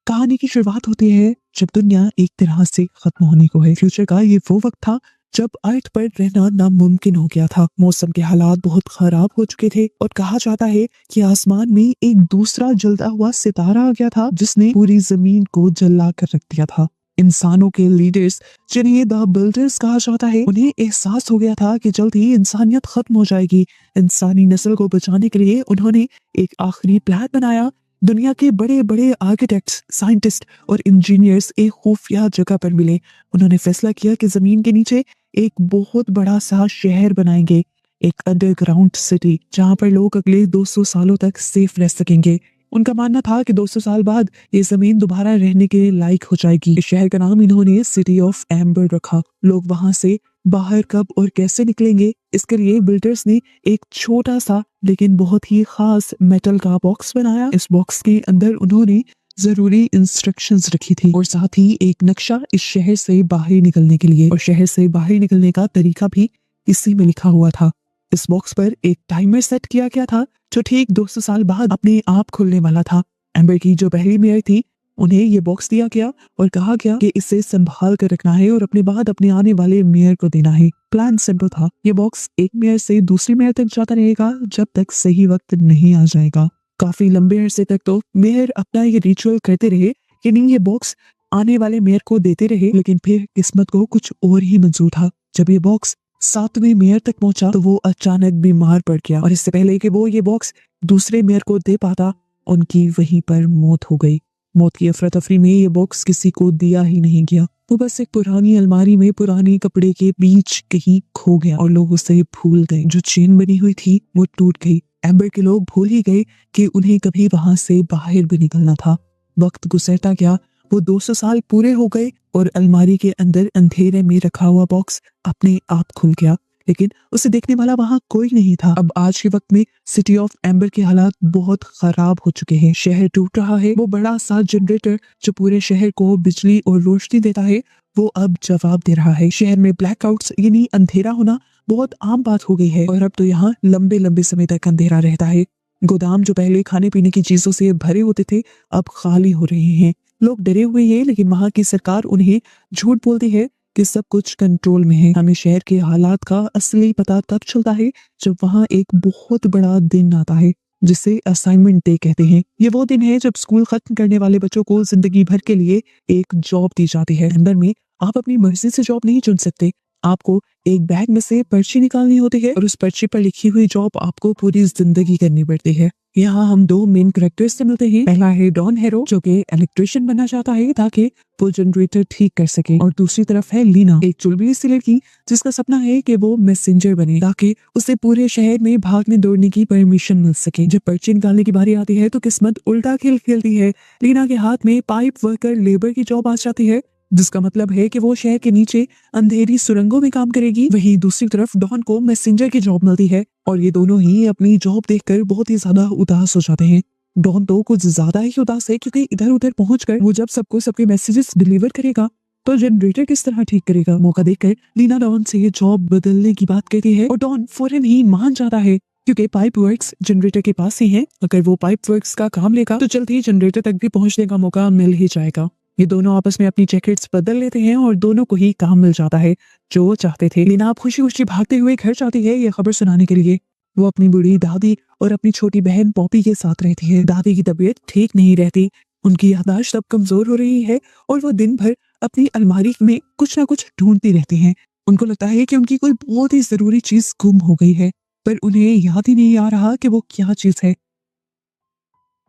कहानी की शुरुआत होती है जब दुनिया एक तरह से खत्म होने को है। फ्यूचर का ये वो वक्त था जब अर्थ पर रहना नामुमकिन हो गया था। मौसम के हालात बहुत खराब हो चुके थे और कहा जाता है कि आसमान में एक दूसरा जलता हुआ सितारा आ गया था जिसने पूरी जमीन को जला कर रख दिया था। इंसानों के लीडर्स, जिन्हें द बिल्डर्स कहा जाता है, उन्हें एहसास हो गया था कि जल्द ही इंसानियत खत्म हो जाएगी। इंसानी नस्ल को बचाने के लिए उन्होंने एक आखिरी प्लान बनाया। दुनिया के बड़े बड़े आर्किटेक्ट्स, साइंटिस्ट और इंजीनियर्स एक खुफिया जगह पर मिले। उन्होंने फैसला किया कि जमीन के नीचे एक बहुत बड़ा सा शहर बनाएंगे, एक अंडरग्राउंड सिटी जहां पर लोग अगले 200 सालों तक सेफ रह सकेंगे। उनका मानना था कि 200 साल बाद ये जमीन दोबारा रहने के लायक हो जाएगी। इस शहर का नाम इन्होंने सिटी ऑफ एम्बर रखा। लोग वहां से बाहर कब और कैसे निकलेंगे, इसके लिए बिल्डर्स ने एक छोटा सा लेकिन बहुत ही खास मेटल का बॉक्स बनाया। इस बॉक्स के अंदर उन्होंने जरूरी इंस्ट्रक्शंस रखी थी और साथ ही एक नक्शा इस शहर से बाहर निकलने के लिए, और शहर से बाहर निकलने का तरीका भी इसी में लिखा हुआ था। इस बॉक्स पर एक टाइमर सेट किया गया था जो ठीक 200 साल बाद अपने आप खुलने वाला था। एम्बर की जो पहली मेयर थी, उन्हें ये बॉक्स दिया गया और कहा गया कि इसे संभाल कर रखना है और अपने बाद अपने आने वाले मेयर को देना है। प्लान सिंपल था, ये बॉक्स एक मेयर से दूसरी मेयर तक जाता रहेगा जब तक सही वक्त नहीं आ जाएगा। काफी लंबे अरसे तक तो मेयर अपना ये रिचुअल करते रहे कि नहीं, ये बॉक्स आने वाले मेयर को देते रहे, लेकिन फिर किस्मत को कुछ और ही मंजूर था। जब ये बॉक्स 7वें मेयर तक पहुंचा तो वो अचानक बीमार पड़ गया और इससे पहले कि वो ये बॉक्स दूसरे मेयर को दे पाता, उनकी वहीं पर मौत हो गई। मौत की अफरा तफरी में ये बॉक्स किसी को दिया ही नहीं गया। वो बस एक पुरानी अलमारी में पुराने कपड़े के बीच कहीं खो गया और लोग उसे भूल गए। जो चेन बनी हुई थी वो टूट गई। एम्बर के लोग भूल ही गए कि उन्हें कभी वहां से बाहर भी निकलना था। वक्त गुजरता गया, वो 200 साल पूरे हो गए और अलमारी के अंदर अंधेरे में रखा हुआ बॉक्स अपने आप खुल गया, लेकिन उसे देखने वाला वहां कोई नहीं था। अब आज के वक्त में सिटी ऑफ एम्बर के हालात बहुत खराब हो चुके हैं। शहर टूट रहा है। वो बड़ा सा जनरेटर जो पूरे शहर को बिजली और रोशनी देता है, वो अब जवाब दे रहा है। शहर में ब्लैकआउट्स यानी अंधेरा होना बहुत आम बात हो गई है और अब तो यहाँ लंबे लंबे समय तक अंधेरा रहता है। गोदाम जो पहले खाने पीने की चीजों से भरे होते थे अब खाली हो रहे हैं। लोग डरे हुए हैं, लेकिन वहां की सरकार उन्हें झूठ बोलती है कि सब कुछ कंट्रोल में है। हमें शहर के हालात का असली पता तब चलता है जब वहां एक बहुत बड़ा दिन आता है जिसे असाइनमेंट डे कहते हैं। ये वो दिन है जब स्कूल खत्म करने वाले बच्चों को जिंदगी भर के लिए एक जॉब दी जाती है। एम्बर में आप अपनी मर्जी से जॉब नहीं चुन सकते। आपको एक बैग में से पर्ची निकालनी होती है और उस पर्ची पर लिखी हुई जॉब आपको पूरी जिंदगी करनी पड़ती है। यहाँ हम दो मेन कैरेक्टर्स से मिलते हैं। पहला है डॉन हेरो जो कि इलेक्ट्रिशियन बनना चाहता है ताकि वो जनरेटर ठीक कर सके, और दूसरी तरफ है लीना, एक चुलबुली सी लड़की जिसका सपना है कि वो मैसेंजर बने ताकि उसे पूरे शहर में भागने दौड़ने की परमिशन मिल सके। जब पर्ची निकालने की बारी आती है तो किस्मत उल्टा खेल खेलती है। लीना के हाथ में पाइप वर्कर लेबर की जॉब आ जाती है, जिसका मतलब है कि वो शहर के नीचे अंधेरी सुरंगों में काम करेगी। वहीं दूसरी तरफ डॉन को मैसेंजर की जॉब मिलती है और ये दोनों ही अपनी जॉब देखकर बहुत ही ज्यादा उदास हो जाते हैं। डॉन तो कुछ ज्यादा ही उदास है क्योंकि इधर उधर पहुंचकर वो जब सबको सबके मैसेजेस डिलीवर करेगा तो जनरेटर किस तरह ठीक करेगा। मौका देखकर लीना डॉन से ये जॉब बदलने की बात कहती है और डॉन फौरन ही मान जाता है क्योंकि पाइप वर्क्स जनरेटर के पास ही है। अगर वो पाइप वर्क्स का काम लेगा तो जल्द ही जनरेटर तक भी पहुंचने का मौका मिल ही जाएगा। ये दोनों आपस में अपनी जैकेट्स बदल लेते हैं और दोनों को ही काम मिल जाता है जो वो चाहते थे। लीना आप खुशी खुशी भागते हुए घर जाती है ये खबर सुनाने के लिए। वो अपनी बूढ़ी दादी और अपनी छोटी बहन पॉपी के साथ रहती है। दादी की तबीयत ठीक नहीं रहती, उनकी याददाश्त अब कमजोर हो रही है और वो दिन भर अपनी अलमारी में कुछ ना कुछ ढूंढती रहती हैं। उनको लगता है कि उनकी कोई बहुत ही जरूरी चीज गुम हो गई है, पर उन्हें याद ही नहीं आ रहा कि वो क्या चीज है।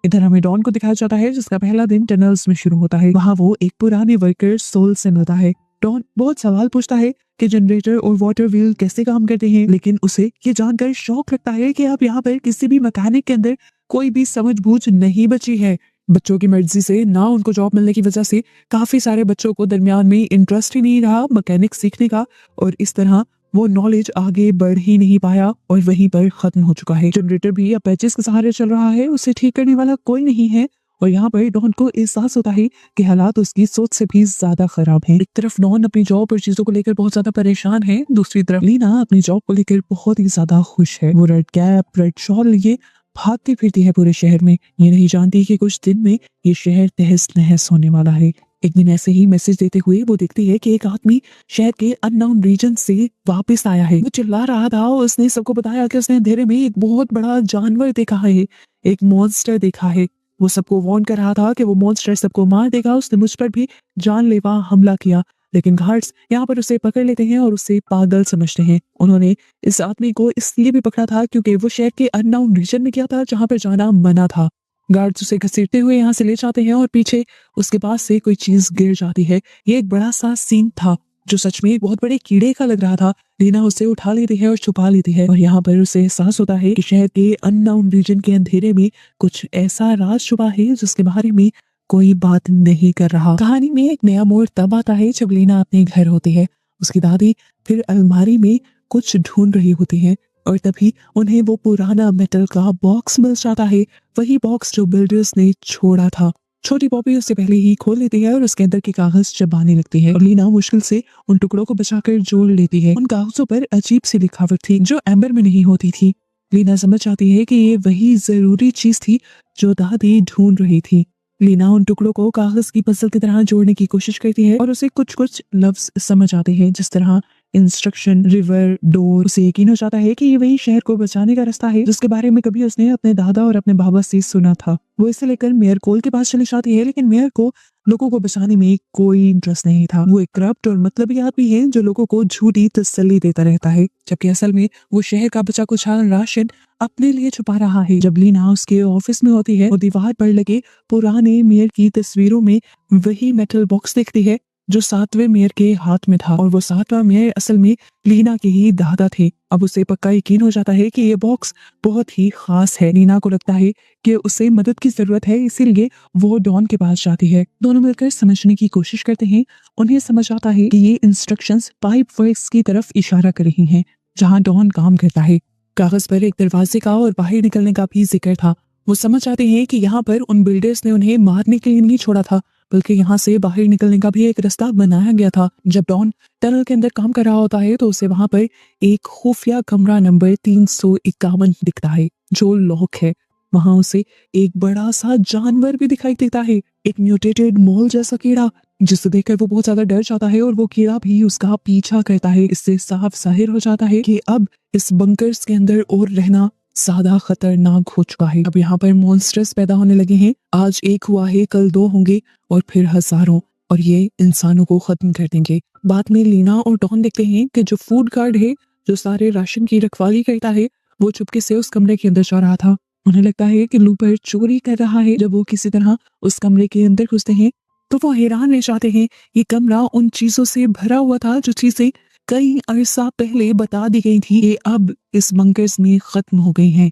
इधर हमें डॉन को दिखाया जाता है जिसका पहला दिन टनल्स में शुरू होता है। वहाँ वो एक पुराने वर्कर सोल से मिलता है। डॉन बहुत सवाल पूछता है कि जनरेटर और वाटर व्हील कैसे काम करते हैं, लेकिन उसे ये जानकर शौक लगता है कि अब यहाँ पर किसी भी मैकेनिक के अंदर कोई भी समझबूझ नहीं बची है। बच्चों की मर्जी से ना उनको जॉब मिलने की वजह से काफी सारे बच्चों को दरमियान में इंटरेस्ट ही नहीं रहा मैकेनिक सीखने का, और इस तरह वो नॉलेज आगे बढ़ ही नहीं पाया और वहीं पर खत्म हो चुका है। जनरेटर भी अब पैचेस के सहारे चल रहा है, उसे ठीक करने वाला कोई नहीं है और यहाँ पर डॉन को एहसास होता है कि हालात उसकी सोच से भी ज्यादा खराब हैं। एक तरफ डॉन अपनी जॉब और चीजों को लेकर बहुत ज्यादा परेशान है, दूसरी तरफ लीना अपनी जॉब को लेकर बहुत ही ज्यादा खुश है। वो रेड कैप रेड शॉल लिए भागती फिरती है पूरे शहर में। ये नहीं जानती कि कुछ दिन में ये शहर तहस नहस होने वाला है। एक दिन ऐसे ही मैसेज देते हुए वो देखती है कि एक आदमी शहर के अननोन रीजन से वापस आया है। वो चिल्ला रहा था, उसने सबको बताया कि उसने अंधेरे में एक बहुत बड़ा जानवर देखा है, एक मॉन्स्टर देखा है। वो सबको वार्न कर रहा था कि वो मॉन्स्टर सबको मार देगा। उसने मुझ पर भी जानलेवा हमला किया, लेकिन गार्ड्स यहाँ पर उसे पकड़ लेते हैं और उसे पागल समझते हैं। उन्होंने इस आदमी को इसलिए भी पकड़ा था क्योंकि वो शहर के अननोन रीजन में गया था जहाँ पर जाना मना था। गार्ड्स उसे घसीटते हुए यहाँ से ले जाते हैं और पीछे उसके पास से कोई चीज गिर जाती है। ये एक बड़ा सा सीन था जो सच में एक बहुत बड़े कीड़े का लग रहा था। लीना उसे उठा लेती है और छुपा लेती है और यहाँ पर उसे एहसास होता है कि शहर के अननोन रीजन के अंधेरे में कुछ ऐसा राज छुपा है जिसके बारे में कोई बात नहीं कर रहा। कहानी में एक नया मोड़ तब आता है जब लीना अपने घर होती है। उसकी दादी फिर अलमारी में कुछ ढूंढ रही होती है और तभी उन्हें वो पुराना मेटल का बॉक्स मिल जाता है, वही बॉक्स जो बिल्डर्स ने छोड़ा था। छोटी पॉपी उससे पहले ही खोल लेती है और उसके अंदर के कागज चबाने लगती है और लीना मुश्किल से उन टुकड़ों को बचाकर जोड़ लेती है। उन कागजों पर अजीब सी लिखावट थी जो एम्बर में नहीं होती थी। लीना समझ जाती है कि ये वही जरूरी चीज थी जो दादी ढूंढ रही थी। लीना उन टुकड़ों को कागज की पजल की तरह जोड़ने की कोशिश करती है और उसे कुछ कुछ लफ्ज समझ आते हैं, जिस तरह इंस्ट्रक्शन, रिवर, डोर। उसे यकीन हो जाता है कि ये वही शहर को बचाने का रास्ता है जिसके बारे में कभी उसने अपने दादा और अपने बाबा से सुना था। वो इसे लेकर मेयर कोल के पास चली जाती है, लेकिन मेयर को लोगों को बचाने में कोई इंटरेस्ट नहीं था। वो एक करप्ट और मतलबी आदमी है जो लोगों को झूठी तसल्ली देता रहता है, जबकि असल में वो शहर का बचा कुचा राशन अपने लिए छुपा रहा है। जब लीना उसके ऑफिस में होती है, वो दीवार पर लगे पुराने मेयर की तस्वीरों में वही मेटल बॉक्स देखती है जो 7वें मेयर के हाथ में था और वो 7वां मेयर असल में लीना के ही दादा थे। अब उसे पक्का यकीन हो जाता है कि ये बॉक्स बहुत ही खास है। लीना को लगता है कि उसे मदद की जरूरत है, इसीलिए वो डॉन के पास जाती है। दोनों मिलकर समझने की कोशिश करते हैं। उन्हें समझ आता है कि ये इंस्ट्रक्शंस पाइप वर्क्स की तरफ इशारा कर रही हैं जहां डॉन काम करता है। कागज पर एक दरवाजे का और बाहर निकलने का भी जिक्र था। वो समझ आते हैं कि यहाँ पर उन बिल्डर्स ने उन्हें मारने के लिए नहीं छोड़ा था, बल्कि यहाँ से बाहर निकलने का भी एक रास्ता बनाया गया था। जब डॉन टनल के अंदर काम कर रहा होता है तो उसे वहां पर एक खुफिया कमरा नंबर 351 दिखता है जो लॉक है। वहां उसे एक बड़ा सा जानवर भी दिखाई देता है, एक म्यूटेटेड मोल जैसा कीड़ा, जिसे देखकर वो बहुत ज्यादा डर जाता है और वो कीड़ा भी उसका पीछा करता है। इससे साफ जाहिर हो जाता है कि अब इस बंकर्स के अंदर और रहना ज्यादा खतरनाक हो चुका है। अब यहाँ पर मॉन्स्टर्स पैदा होने लगे हैं। आज एक हुआ है, कल 2 होंगे और फिर हजारों, और ये इंसानों को खत्म कर देंगे। बाद में लीना और डॉन देखते हैं कि जो फूड गार्ड है, जो सारे राशन की रखवाली करता है, वो चुपके से उस कमरे के अंदर जा रहा था। उन्हें लगता है कि लूपर चोरी कर रहा है। जब वो किसी तरह उस कमरे के अंदर घुसते हैं तो वो हैरान रह जाते हैं। ये कमरा उन चीजों से भरा हुआ था जो चीजें कई अरसा पहले बता दी गई थी, ये अब इस बंकर्स में खत्म हो गई हैं।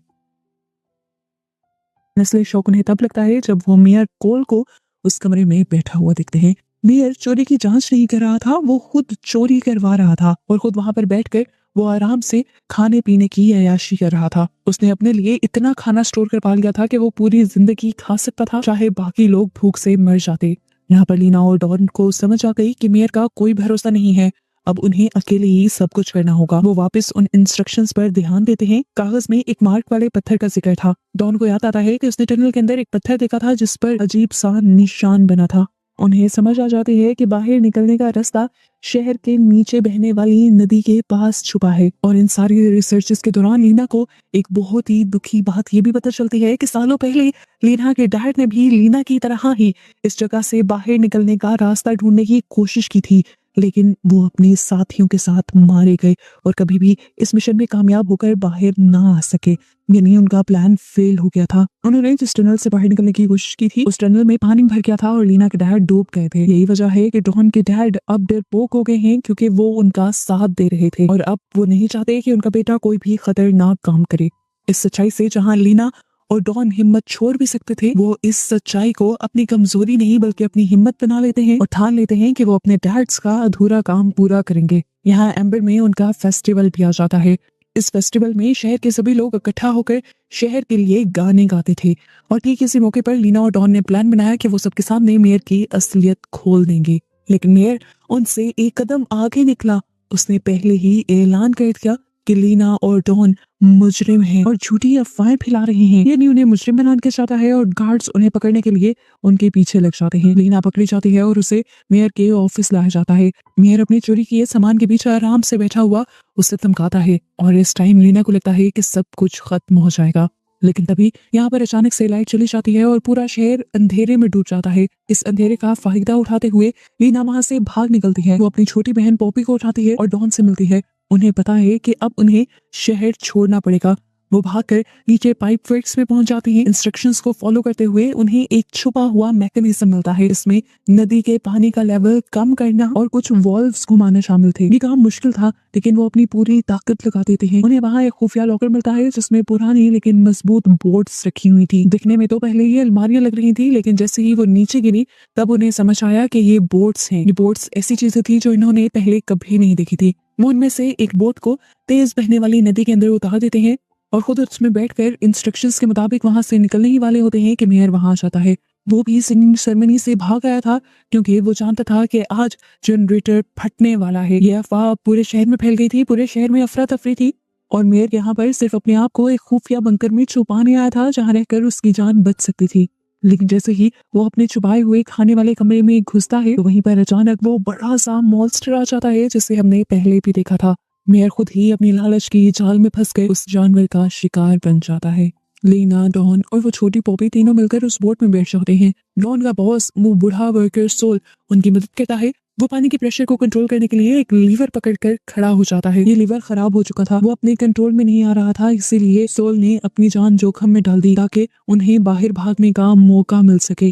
इसलिए शौक उन्हें तब लगता है जब वो मेयर कोल को उस कमरे में बैठा हुआ देखते हैं। मेयर चोरी की जांच नहीं कर रहा था, वो खुद चोरी करवा रहा था और खुद वहां पर बैठकर वो आराम से खाने पीने की अय्याशी कर रहा था। उसने अपने लिए इतना खाना स्टोर कर पा लिया था कि वो पूरी जिंदगी खा सकता था, चाहे बाकी लोग भूख से मर जाते। यहाँ पर लीना और डॉन को समझ आ गई कि मेयर का कोई भरोसा नहीं है। अब उन्हें अकेले ही सब कुछ करना होगा। वो वापस उन इंस्ट्रक्शंस पर ध्यान देते हैं। कागज में एक मार्क वाले पत्थर का जिक्र था। डॉन को याद आता है कि उसने टनल के अंदर एक पत्थर देखा था जिस पर अजीब सा निशान बना था। उन्हें समझ आ जाती है कि बाहर निकलने का रास्ता शहर के नीचे बहने वाली नदी के पास छुपा है। और इन सारी रिसर्चेस के दौरान लीना को एक बहुत ही दुखी बात ये भी पता चलती है कि सालों पहले लीना के डैड ने भी लीना की तरह ही इस जगह से बाहर निकलने का रास्ता ढूंढने की कोशिश की थी, लेकिन वो अपने साथियों के साथ मारे गए और कभी भी इस मिशन में कामयाब होकर बाहर ना आ सके। यानी उनका प्लान फेल हो गया था। उन्होंने जिस टनल से बाहर निकलने की कोशिश की थी उस टनल में पानी भर गया था और लीना के डैड डूब गए थे। यही वजह है कि डॉन के डैड अब डरपोक हो गए हैं, क्योंकि वो उनका साथ दे रहे थे और अब वो नहीं चाहते कि उनका बेटा कोई भी खतरनाक काम करे। इस सच्चाई से जहाँ लीना और डॉन हिम्मत छोड़ भी सकते थे, वो इस सच्चाई को अपनी कमजोरी नहीं बल्कि अपनी हिम्मत बना लेते हैं और ठान लेते हैं कि वो अपने डैड्स का अधूरा काम पूरा करेंगे। यहाँ एम्बर में उनका फेस्टिवल भी आ जाता है। इस फेस्टिवल में शहर के सभी लोग इकट्ठा होकर शहर के लिए गाने गाते थे और ठीक इसी मौके पर लीना और डॉन ने प्लान बनाया कि वो सबके सामने मेयर की असलियत खोल देंगे। लेकिन मेयर उनसे एक कदम आगे निकला। उसने पहले ही ऐलान कर दिया कि लीना और डॉन मुजरिम हैं और झूठी अफवाहें फैला रहे हैं। यानी उन्हें मुजरिम बना के जाता है और गार्ड्स उन्हें पकड़ने के लिए उनके पीछे लग जाते हैं। लीना पकड़ी जाती है और उसे मेयर के ऑफिस लाया जाता है। मेयर अपनी चोरी किए सामान के बीच आराम से बैठा हुआ उसे धमकाता है और इस टाइम लीना को लगता है कि सब कुछ खत्म हो जाएगा। लेकिन तभी यहाँ पर अचानक से लाइट चली जाती है और पूरा शहर अंधेरे में डूब जाता है। इस अंधेरे का फायदा उठाते हुए लीना वहां से भाग निकलती है। वो अपनी छोटी बहन पॉपी को उठाती है और डॉन से मिलती है। उन्हें पता है कि अब उन्हें शहर छोड़ना पड़ेगा। वो भागकर नीचे पाइप वर्क्स में पहुंच जाती हैं। इंस्ट्रक्शंस को फॉलो करते हुए उन्हें एक छुपा हुआ मैकेनिज्म मिलता है। इसमें नदी के पानी का लेवल कम करना और कुछ वॉल्व्स घुमाना शामिल थे। ये काम मुश्किल था लेकिन वो अपनी पूरी ताकत लगा देते हैं। उन्हें वहाँ एक खुफिया लॉकर मिलता है जिसमें पुरानी लेकिन मजबूत बोट्स रखी हुई थी। दिखने में तो पहले ये अलमारियां लग रही थी लेकिन जैसे ही वो नीचे गिरी तब उन्हें समझ आया कि ये बोट्स हैं। ये बोट्स ऐसी चीजें थी जो इन्होंने पहले कभी नहीं देखी थी। वो उनमें से एक बोट को तेज बहने वाली नदी के अंदर उतार देते हैं और खुद उसमें बैठकर इंस्ट्रक्शंस के मुताबिक वहां से निकलने ही वाले होते हैं कि मेयर वहां आ जाता है। वो भी सिंगिंग सेरेमनी से भाग आया था क्योंकि वो जानता था कि आज जनरेटर फटने वाला है। ये अफवाह पूरे शहर में फैल गई थी। पूरे शहर में अफरा तफरी थी और मेयर यहाँ पर सिर्फ अपने आप को एक खुफिया बंकर में छुपाने आया था जहाँ रहकर उसकी जान बच सकती थी। लेकिन जैसे ही वो अपने छुपाए हुए खाने वाले कमरे में घुसता है तो वहीं पर अचानक वो बड़ा सा मॉन्स्टर आ जाता है जिसे हमने पहले भी देखा था। मेयर खुद ही अपनी लालच की जाल में फंस गए उस जानवर का शिकार बन जाता है। लीना, डॉन और वो छोटी पॉपी तीनों मिलकर उस बोट में बैठ जाते हैं। डॉन का बॉस वो बूढ़ा वर्कर सोल उनकी मदद करता है। वो पानी के प्रेशर को कंट्रोल करने के लिए एक लीवर पकड़कर खड़ा हो जाता है। ये लीवर खराब हो चुका था, वो अपने कंट्रोल में नहीं आ रहा था, इसीलिए सोल ने अपनी जान जोखिम में डाल दी ताकि उन्हें बाहर भागने का मौका मिल सके।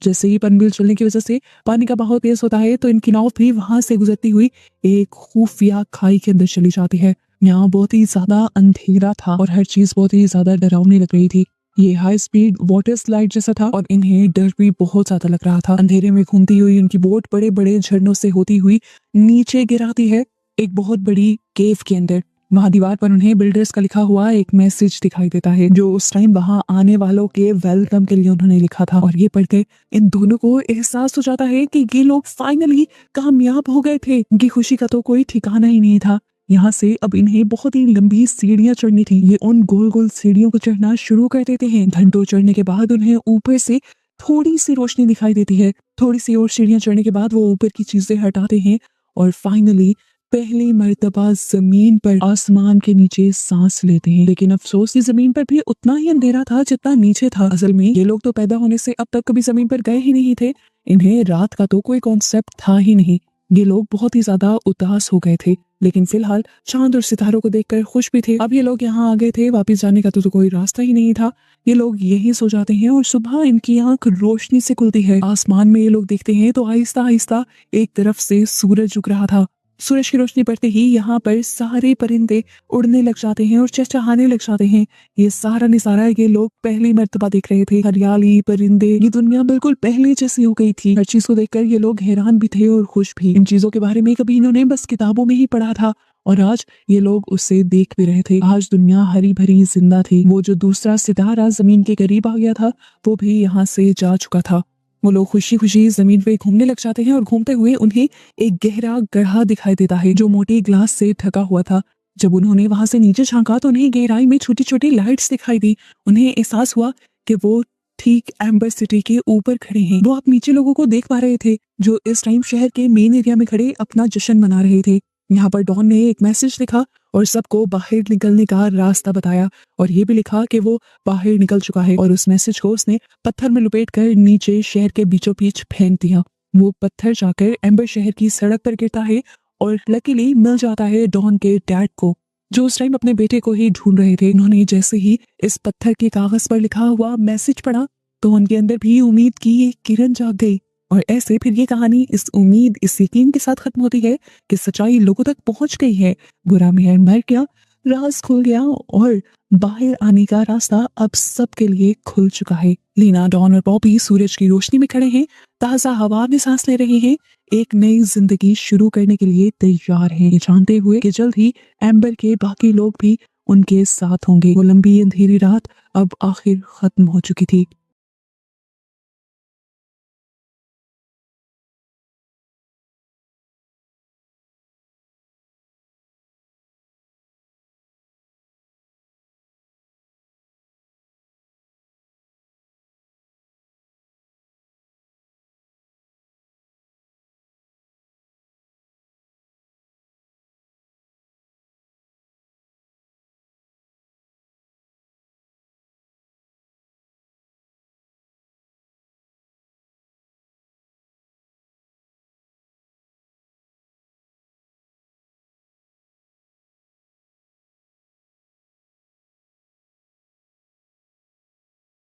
जैसे ही पनबिल चलने की वजह से पानी का बहाव तेज होता है तो इनकी नाव भी वहां से गुजरती हुई एक खुफिया खाई के अंदर चली जाती है। यहाँ बहुत ही ज्यादा अंधेरा था और हर चीज बहुत ही ज्यादा डरावनी लग रही थी। ये हाई स्पीड वाटर स्लाइड जैसा था और इन्हें डर भी बहुत ज्यादा लग रहा था। अंधेरे में घूमती हुई उनकी बोट बड़े बड़े झरनों से होती हुई नीचे गिराती है एक बहुत बड़ी केव के अंदर। वहां दीवार पर उन्हें बिल्डर्स का लिखा हुआ एक मैसेज दिखाई देता है जो उस टाइम वहां आने वालों के वेलकम के लिए उन्होंने लिखा था। और ये पढ़कर इन दोनों को एहसास हो जाता है कि ये लोग फाइनली कामयाब हो गए थे। इनकी खुशी का तो कोई ठिकाना ही नहीं था। यहाँ से अब इन्हें बहुत ही लंबी सीढ़ियां चढ़नी थी। ये उन गोल गोल सीढ़ियों को चढ़ना शुरू कर देते हैं। घंटों चढ़ने के बाद उन्हें ऊपर से थोड़ी सी रोशनी दिखाई देती है। थोड़ी सी और सीढ़ियां चढ़ने के बाद वो ऊपर की चीजें हटाते हैं और फाइनली पहली मर्तबा जमीन पर आसमान के नीचे सांस लेते हैं। लेकिन अफसोस, ये जमीन पर भी उतना ही अंधेरा था जितना नीचे था। असल में ये लोग तो पैदा होने से अब तक कभी जमीन पर गए ही नहीं थे। इन्हें रात का तो कोई कॉन्सेप्ट था ही नहीं। ये लोग बहुत ही ज्यादा उदास हो गए थे लेकिन फिलहाल चांद और सितारों को देखकर खुश भी थे। अब ये लोग यहाँ आ गए थे, वापस जाने का तो कोई रास्ता ही नहीं था। ये लोग यही सो जाते हैं और सुबह इनकी आंख रोशनी से खुलती है। आसमान में ये लोग देखते हैं तो आहिस्ता आहिस्ता एक तरफ से सूरज उग रहा था। सूरज की रोशनी पड़ते ही यहाँ पर सारे परिंदे उड़ने लग जाते हैं और चहचहाने लग जाते हैं। ये सारा नजारा ये लोग पहली मर्तबा देख रहे थे। हरियाली, परिंदे, ये दुनिया बिल्कुल पहले जैसी हो गई थी। हर चीज को देखकर ये लोग हैरान भी थे और खुश भी। इन चीजों के बारे में कभी इन्होंने बस किताबों में ही पढ़ा था और आज ये लोग उसे देख भी रहे थे। आज दुनिया हरी भरी जिंदा थी। वो जो दूसरा सितारा जमीन के करीब आ गया था वो भी यहाँ से जा चुका था। वो लोग खुशी खुशी जमीन पे घूमने लग जाते हैं और घूमते हुए उन्हें एक गहरा गड्ढा दिखाई देता है जो मोटी ग्लास से ढका हुआ था। जब उन्होंने वहां से नीचे झांका तो उन्हें गहराई में छोटी छोटी लाइट्स दिखाई दी। उन्हें एहसास हुआ कि वो ठीक एम्बर सिटी के ऊपर खड़े हैं। वो आप नीचे लोगों को देख पा रहे थे जो इस टाइम शहर के मेन एरिया में खड़े अपना जश्न मना रहे थे। यहाँ पर डॉन ने एक मैसेज लिखा और सबको बाहर निकलने का रास्ता बताया और ये भी लिखा कि वो बाहर निकल चुका है। और उस मैसेज को उसने पत्थर में लुपेटकर नीचे शहर के बीचों बीच फेंक दिया। वो पत्थर जाकर एम्बर शहर की सड़क पर गिरता है और लकीली मिल जाता है डॉन के डैड को जो उस टाइम अपने बेटे को ही ढूंढ रहे थे। उन्होंने जैसे ही इस पत्थर के कागज पर लिखा हुआ मैसेज पढ़ा तो उनके अंदर भी उम्मीद की एक किरण जाग गई। और ऐसे फिर ये कहानी इस उम्मीद, इस यकीन के साथ खत्म होती है कि सच्चाई लोगों तक पहुंच गई है। बुरा मेयर मर गया, राज खुल गया और बाहर आने का रास्ता अब सबके लिए खुल चुका है। लीना, डॉन और बॉबी सूरज की रोशनी में खड़े हैं, ताजा हवा में सांस ले रहे हैं, एक नई जिंदगी शुरू करने के लिए तैयार हैं, ये जानते हुए कि जल्द ही एम्बर के बाकी लोग भी उनके साथ होंगे। वो लंबी अंधेरी रात अब आखिर खत्म हो चुकी थी।